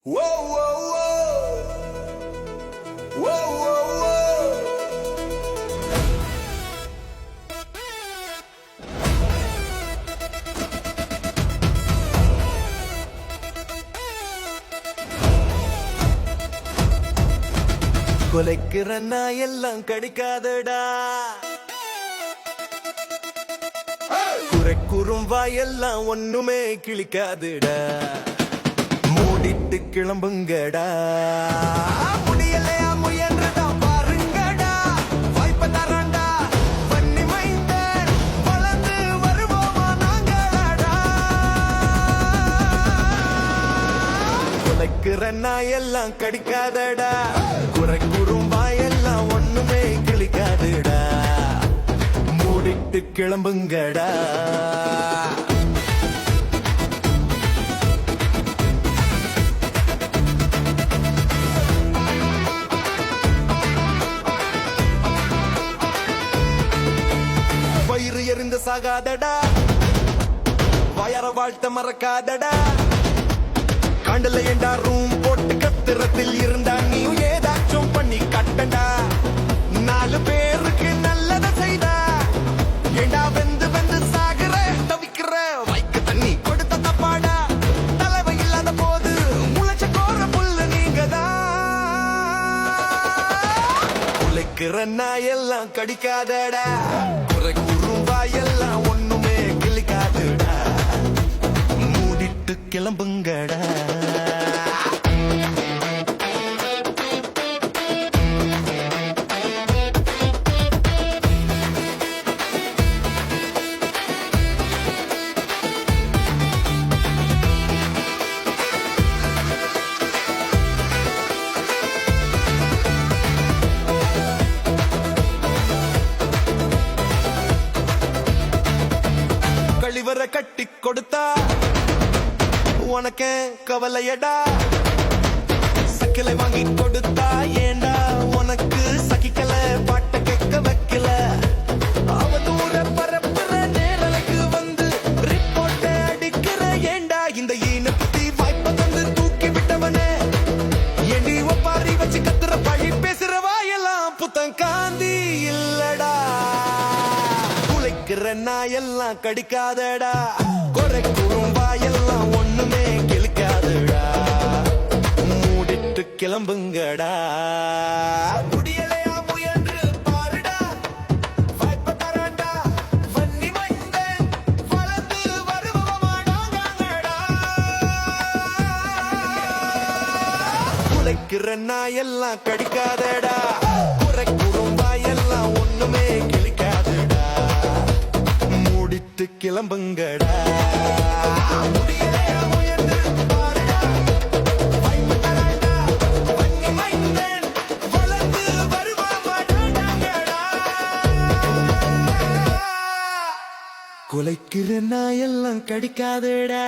Whoa, whoa, whoa. Whoa, whoa, whoa. கொலைக்கிற நாயெல்லாம் கடிக்காதடா, குறை குறும்பாயெல்லாம் ஒண்ணுமே கிழிக்காதுடா. மூடிட்டு கிளம்புங்கடா, முடியலையா முயன்றதா பாருங்கடா. வாய்ப்ப தரண்டா பண்ணி மைந்த வளர்ந்து வருவோமா நாங்களடா. குலைக்கிற நாயெல்லாம் கடிக்காதடா, குறை குறும்பாயெல்லாம் ஒண்ணுமே கிழிக்காதுடா. மூடிட்டு கிளம்புங்கடா. வயிறு எறிந்து சாகாதடா, வயர வாழ்த்த மறக்காதடா. காண்டல ஏண்டா ரூம் போட்டு கத்திரத்தில் இருந்தா நீ ஏதாச்சும் பண்ணி கட்டடா. 4 பேருக்கு நல்லத செய்தா ஏண்டா வெந்து வெந்து சாகுற தவிக்கிற. வைக்க தண்ணி கொடுத்த தப்பாடா, தலைவை இல்லாத போது முளைச்ச கோர புல்லு நீங்கதான். உழைக்கிற நாயெல்லாம் கடிக்காதடா, குறை குறும்பாயெல்லாம் ஒண்ணுமே கிழிக்காதுடா. மூடிட்டு கிளம்புங்கடா. கழிவற கட்டி கொடுத்தா உனக்கு கவலையடா. சக்கிலை வாங்கி கொடுத்தா ஏண்டா உனக்கு சகிக்கல. பாட்ட கேட்க வைக்கல, அவதூற பரப்புற நேரலுக்கு வந்து ரிப்போர்ட் அடிக்கிற ஏண்டா. இந்த ஈனத்தி வாய்ப்ப தந்து தூக்கி விட்டவனே ஏண்டி ஒப்பாரி வச்சு கத்துற பழி பேசுற வாயெல்லாம் புத்தம் காந்தி இல்லடா. குலைக்கிற நாயெல்லாம் கடிக்காதடா, குறை குறும்பாயெல்லாம் ஒண்ணுமே கிழிக்காதுடா. மூடிட்டு கிளம்புங்கடா. முடியலையா முயன்று பாருடா, வாய்ப்ப தரண்டா வன்னி மைந்தன் வளர்ந்து வருவமா நாங்கடா. குலைக்கிற நாயெல்லாம் கடிக்காதடா, குறை குறும்பாயெல்லாம் ஒண்ணுமே கிழிக்காதுடா. மூடிட்டு கிளம்புங்கடா. முடியலையா முயன்று பாருடா, வாய்ப்ப தரண்டா வன்னி மைந்தன் வளர்ந்து வருவமா நாங்கடா. குலைக்கிற நாயெல்லாம் கடிக்காதடா.